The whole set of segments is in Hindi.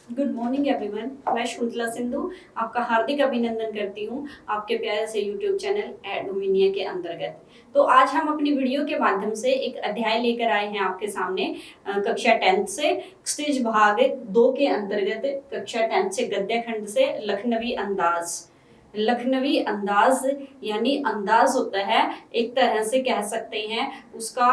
Good morning everyone. मैं श्रुतला सिंधु आपका हार्दिक अभिनंदन करती हूँ आपके प्यारे से यूट्यूब चैनल एडोमिनिया के अंतर्गत। तो आज हम अपनी वीडियो के माध्यम से एक अध्याय लेकर आए हैं आपके सामने कक्षा 10th से स्टेज भाग 2 के अंतर्गत कक्षा 10th से गद्य खंड से लखनवी अंदाज। लखनवी अंदाज यानी अंदाज होता है, एक तरह से कह सकते हैं उसका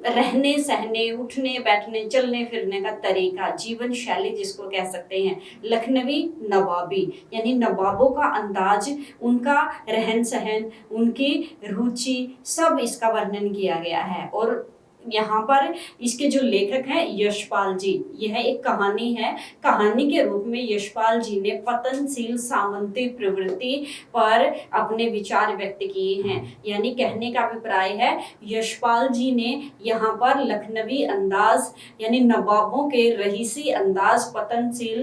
रहने सहने उठने बैठने चलने फिरने का तरीका, जीवन शैली जिसको कह सकते हैं। लखनवी नवाबी यानी नवाबों का अंदाज, उनका रहन सहन, उनकी रुचि, सब इसका वर्णन किया गया है। और यहाँ पर इसके जो लेखक हैं यशपाल जी, यह एक कहानी है। कहानी के रूप में यशपाल जी ने पतनशील सामंती प्रवृत्ति पर अपने विचार व्यक्त किए हैं। यानी कहने का अभिप्राय है यशपाल जी ने यहाँ पर लखनवी अंदाज यानी नवाबों के रईसी अंदाज, पतनशील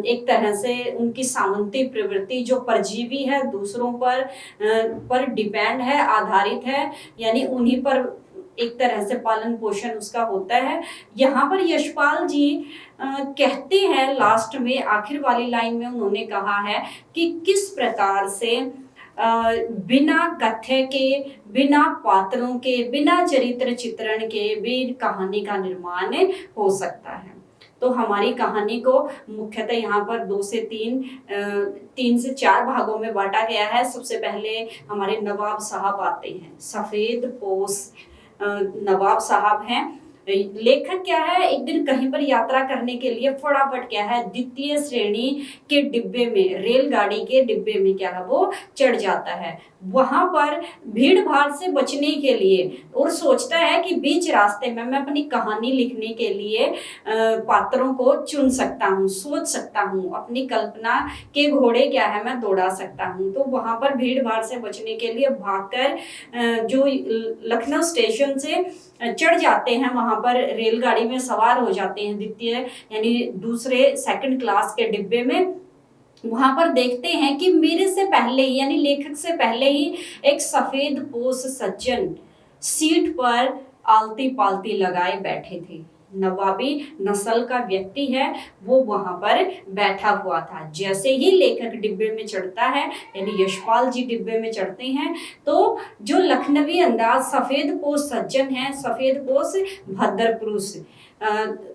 एक तरह से उनकी सामंती प्रवृत्ति जो परजीवी है, दूसरों पर डिपेंड है, आधारित है, यानी उन्हीं पर एक तरह से पालन पोषण उसका होता है। यहाँ पर यशपाल जी कहते हैं लास्ट में, आखिर वाली लाइन में उन्होंने कहा है कि किस प्रकार से बिना कथ्य के, बिना पात्रों के, बिना चरित्र चित्रण के वीर कहानी का निर्माण हो सकता है। तो हमारी कहानी को मुख्यतः यहाँ पर 2 से 3 से 4 भागों में बांटा गया है। सबसे पहले हमारे नवाब साहब आते हैं, सफेद पोश नवाब साहब हैं। लेखक क्या है, एक दिन कहीं पर यात्रा करने के लिए फटाफट क्या है, द्वितीय श्रेणी के डिब्बे में, रेलगाड़ी के डिब्बे में क्या है वो चढ़ जाता है। वहां पर भीड़ भाड़ से बचने के लिए और सोचता है कि बीच रास्ते में मैं अपनी कहानी लिखने के लिए पात्रों को चुन सकता हूँ, सोच सकता हूँ, अपनी कल्पना के घोड़े क्या है मैं दौड़ा सकता हूँ। तो वहां पर भीड़ भाड़ से बचने के लिए भागकर जो लखनऊ स्टेशन से चढ़ जाते हैं, वहां पर रेलगाड़ी में सवार हो जाते हैं, द्वितीय यानी दूसरे सेकंड क्लास के डिब्बे में। वहां पर देखते हैं कि मेरे से पहले ही यानी लेखक से पहले ही एक सफेद पोश सज्जन सीट पर आलती पालती लगाए बैठे थे। नवाबी नस्ल का व्यक्ति है, वो वहां पर बैठा हुआ था। जैसे ही लेखक डिब्बे में चढ़ता है यानी यशपाल जी डिब्बे में चढ़ते हैं, तो जो लखनवी अंदाज सफेद पोश सज्जन है, सफेद पोश भद्र पुरुष,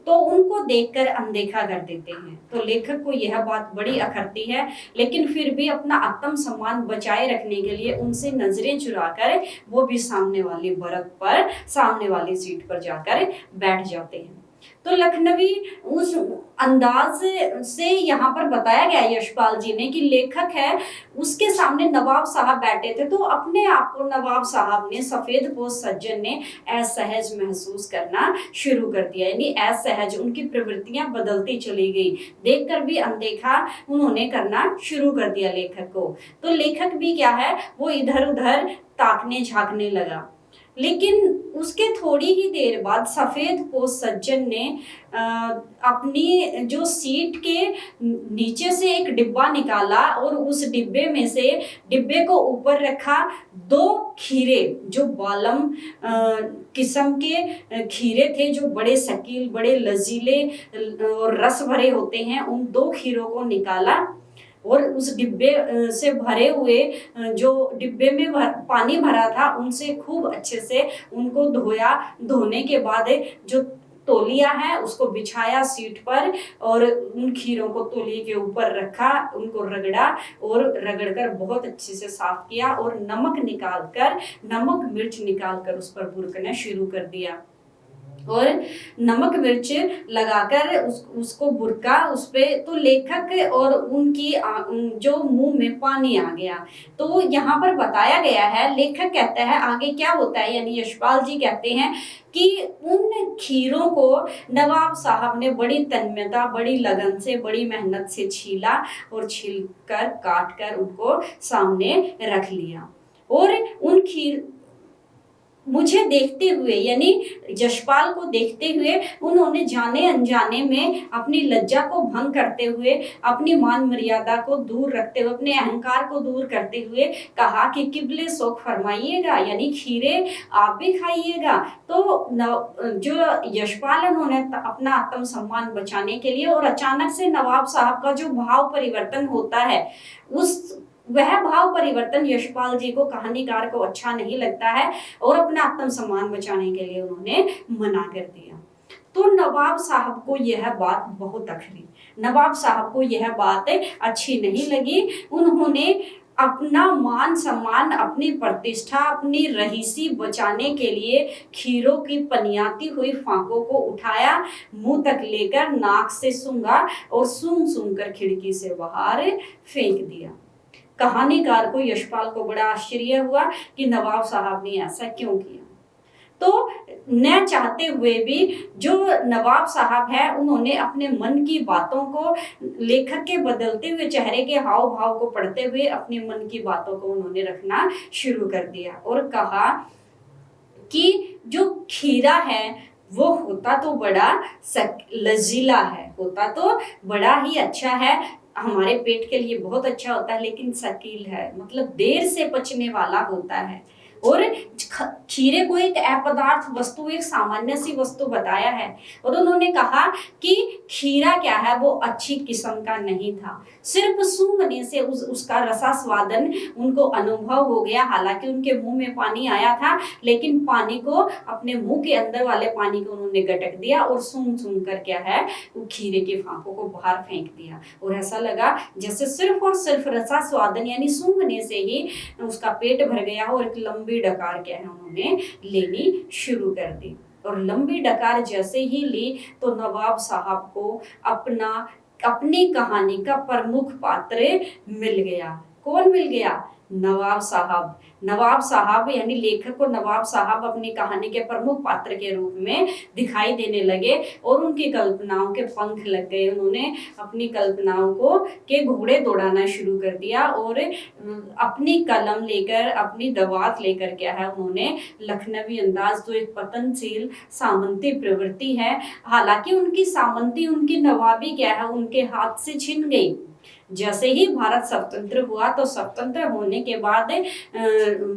तो उनको देखकर अनदेखा कर देते हैं। तो लेखक को यह बात बड़ी अखरती है, लेकिन फिर भी अपना आत्म सम्मान बचाए रखने के लिए उनसे नजरें चुराकर वो भी सामने वाली बर्थ पर, सामने वाली सीट पर जाकर बैठ जाते हैं। तो लखनवी उस अंदाज से यहाँ पर बताया गया यशपाल जी ने कि लेखक है, उसके सामने नवाब साहब बैठे थे, तो अपने आप को नवाब साहब ने, सफेद पोश सज्जन ने असहज महसूस करना शुरू कर दिया। यानी असहज, उनकी प्रवृत्तियां बदलती चली गई, देखकर भी अनदेखा उन्होंने करना शुरू कर दिया लेखक को। तो लेखक भी क्या है वो इधर उधर ताकने झांकने लगा। लेकिन उसके थोड़ी ही देर बाद सफेद पोश सज्जन ने अपनी जो सीट के नीचे से एक डिब्बा निकाला और उस डिब्बे में से, डिब्बे को ऊपर रखा, 2 खीरे जो बालम किस्म के खीरे थे, जो बड़े शकील, बड़े लजीले और रस भरे होते हैं, उन 2 खीरों को निकाला और उस डिब्बे से भरे हुए, जो डिब्बे में पानी भरा था, उनसे खूब अच्छे से उनको धोया। धोने के बाद जो तौलिया है उसको बिछाया सीट पर और उन खीरों को तौलिए के ऊपर रखा, उनको रगड़ा और रगड़कर बहुत अच्छे से साफ किया और नमक मिर्च निकालकर उस पर बुरकना शुरू कर दिया और नमक मिर्च लगाकर उसको बुरका उस पे। तो लेखक और उनकी जो मुंह में पानी आ गया। तो यहाँ पर बताया गया है, लेखक कहता है आगे क्या होता है, यानी यशपाल जी कहते हैं कि उन खीरों को नवाब साहब ने बड़ी तन्मयता, बड़ी लगन से, बड़ी मेहनत से छीला और छीलकर काट कर उनको सामने रख लिया। और मुझे देखते हुए यानी यशपाल को देखते हुए उन्होंने जाने अनजाने में अपनी लज्जा को भंग करते हुए, अपनी मान मर्यादा को दूर रखते हुए, अपने अहंकार को दूर करते हुए कहा कि किबले शौक फरमाइएगा, यानी खीरे आप भी खाइएगा। तो जो यशपाल है उन्होंने अपना आत्म सम्मान बचाने के लिए, और अचानक से नवाब साहब का जो भाव परिवर्तन होता है, वह भाव परिवर्तन यशपाल जी को, कहानीकार को अच्छा नहीं लगता है और अपना आत्म सम्मान बचाने के लिए उन्होंने मना कर दिया। तो नवाब साहब को यह बात बहुत अखरी, नवाब साहब को यह बात अच्छी नहीं लगी। उन्होंने अपना मान सम्मान, अपनी प्रतिष्ठा, अपनी रहीसी बचाने के लिए खीरों की पनियाती हुई फांकों को उठाया, मुंह तक लेकर नाक से सूंघा और सूंघ सूंघ कर खिड़की से बाहर फेंक दिया। कहानीकार को, यशपाल को बड़ा आश्चर्य हुआ कि नवाब साहब ने ऐसा क्यों किया। तो न चाहते हुए भी जो नवाब साहब है उन्होंने अपने मन की बातों को, लेखक के बदलते हुए चेहरे के हाव भाव को पढ़ते हुए अपने मन की बातों को उन्होंने रखना शुरू कर दिया और कहा कि जो खीरा है वो होता तो बड़ा लजीला है, होता तो बड़ा ही अच्छा है, हमारे पेट के लिए बहुत अच्छा होता है, लेकिन शकील है, मतलब देर से पचने वाला होता है। और खीरे को एक अपदार्थ वस्तु, एक सामान्य सी वस्तु बताया है। और उन्होंने कहा कि खीरा क्या है, वो अच्छी किस्म का नहीं था, सिर्फ सूंघने से उसका रसास्वादन उनको अनुभव हो गया। हालांकि उनके मुंह में पानी आया था, लेकिन पानी को, अपने मुंह के अंदर वाले पानी को उन्होंने गटक दिया और सूंघ सूंघ कर क्या है, वो खीरे के फांकों को बाहर फेंक दिया। और ऐसा लगा जैसे सिर्फ और सिर्फ रसास्वादन यानी सूंघने से ही उसका पेट भर गया और एक लंबी डकार क्या है उन्होंने लेनी शुरू कर दी। और लंबी डकार जैसे ही ली तो नवाब साहब को अपनी कहानी का प्रमुख पात्र मिल गया। कौन मिल गया? नवाब साहब। नवाब साहब यानी लेखक को नवाब साहब अपनी कहानी के प्रमुख पात्र के रूप में दिखाई देने लगे और उनकी कल्पनाओं के पंख लग गए। उन्होंने अपनी कल्पनाओं को के घोड़े दौड़ाना शुरू कर दिया और अपनी कलम लेकर, अपनी दवात लेकर क्या है, उन्होंने लखनवी अंदाज, जो एक पतनशील सामंती प्रवृत्ति है, हालांकि उनकी सामंती, उनकी नवाबी क्या है, उनके हाथ से छिन गई। जैसे ही भारत स्वतंत्र हुआ तो स्वतंत्र होने के बाद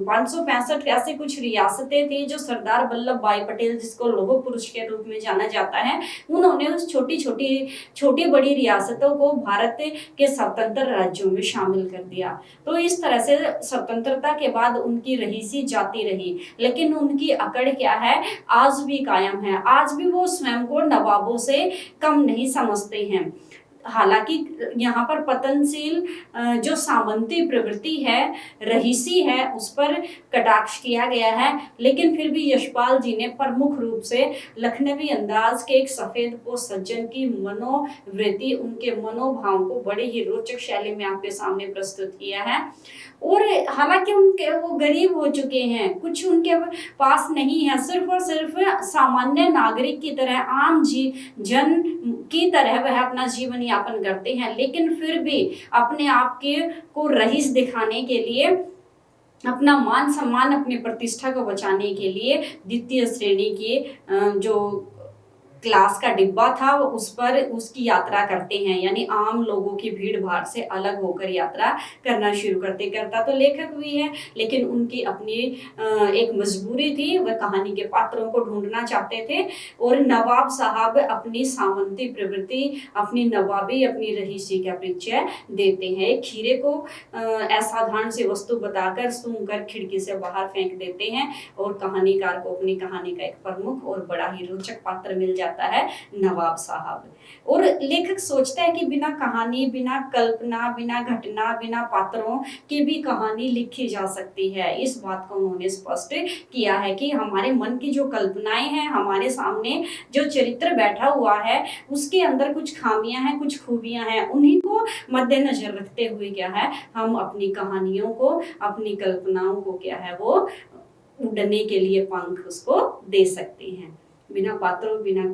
565 ऐसे कुछ रियासतें थी जो सरदार वल्लभ भाई पटेल, जिसको लौह पुरुष के रूप में जाना जाता है, उन्होंने उस छोटी बड़ी रियासतों को भारत के स्वतंत्र राज्यों में शामिल कर दिया। तो इस तरह से स्वतंत्रता के बाद उनकी रहीसी जाती रही, लेकिन उनकी अकड़ क्या है, आज भी कायम है। आज भी वो स्वयं को नवाबों से कम नहीं समझते हैं। हालांकि यहाँ पर पतनशील जो सामंती प्रवृत्ति है, रहीसी है, उस पर कटाक्ष किया गया है, लेकिन फिर भी यशपाल जी ने प्रमुख रूप से लखनवी अंदाज के एक सफेद को सज्जन की मनोवृत्ति, उनके मनोभाव को बड़े ही रोचक शैली में आपके सामने प्रस्तुत किया है। और हालांकि उनके वो गरीब हो चुके हैं, कुछ उनके पास नहीं है, सिर्फ और सिर्फ सामान्य नागरिक की तरह, आम जन की तरह वह अपना जीवन यापन करते हैं, लेकिन फिर भी अपने आप के को रईस दिखाने के लिए, अपना मान सम्मान, अपनी प्रतिष्ठा को बचाने के लिए द्वितीय श्रेणी के जो क्लास का डिब्बा था उस पर उसकी यात्रा करते हैं, यानी आम लोगों की भीड़ भाड़ से अलग होकर यात्रा करना शुरू करता तो लेखक भी है, लेकिन उनकी अपनी एक मजबूरी थी, वह कहानी के पात्रों को ढूंढना चाहते थे। और नवाब साहब अपनी सामंती प्रवृत्ति, अपनी नवाबी, अपनी रहीसी का परिचय देते हैं। खीरे को असाधारण सी वस्तु बताकर सूंघ कर खिड़की से बाहर फेंक देते हैं और कहानीकार को अपनी कहानी का एक प्रमुख और बड़ा ही रोचक पात्र मिल जाता है, नवाब साहब। और लेखक सोचता है कि बिना कहानी, बिना कल्पना, बिना घटना, बिना पात्रों की भी कहानी लिखी जा सकती है। इस बात को उन्होंने स्पष्ट किया है कि हमारे मन की जो कल्पनाएं हैं, हमारे सामने जो चरित्र बैठा हुआ है, उसके अंदर कुछ खामियां हैं, कुछ खूबियां हैं, उन्हीं को मद्देनजर रखते हुए क्या है, हम अपनी कहानियों को, अपनी कल्पनाओं को क्या है वो उड़ने के लिए पंख उसको दे सकते हैं। बिना पात्रों, बिना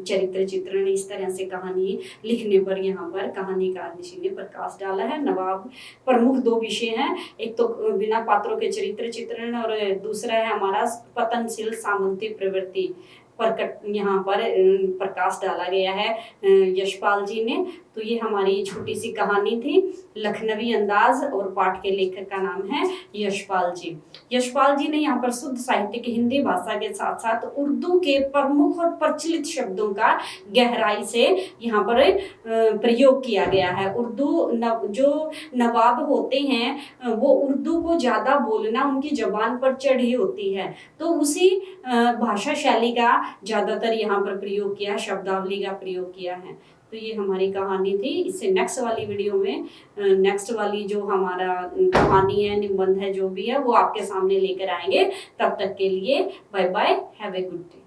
चरित्र चित्रण, इस तरह से कहानी लिखने पर यहाँ पर कहानीकार ऋषि ने प्रकाश डाला है। नवाब प्रमुख दो विषय हैं, एक तो बिना पात्रों के चरित्र चित्रण और दूसरा है हमारा पतनशील सामंती प्रवृत्ति प्रकट, यहाँ पर प्रकाश डाला गया है यशपाल जी ने। तो ये हमारी छोटी सी कहानी थी, लखनवी अंदाज, और पाठ के लेखक का नाम है यशपाल जी। यशपाल जी ने यहाँ पर शुद्ध साहित्य की हिंदी भाषा के साथ साथ उर्दू के प्रमुख और प्रचलित शब्दों का गहराई से यहाँ पर प्रयोग किया गया है। उर्दू जो नवाब होते हैं वो उर्दू को ज्यादा बोलना उनकी जबान पर चढ़ी होती है, तो उसी भाषा शैली का ज्यादातर यहाँ पर प्रयोग किया, शब्दावली का प्रयोग किया है। तो ये हमारी कहानी थी। इससे नेक्स्ट वाली वीडियो में नेक्स्ट वाली जो हमारा कहानी है, निबंध है, जो भी है वो आपके सामने लेकर आएंगे। तब तक के लिए bye bye, have a good day.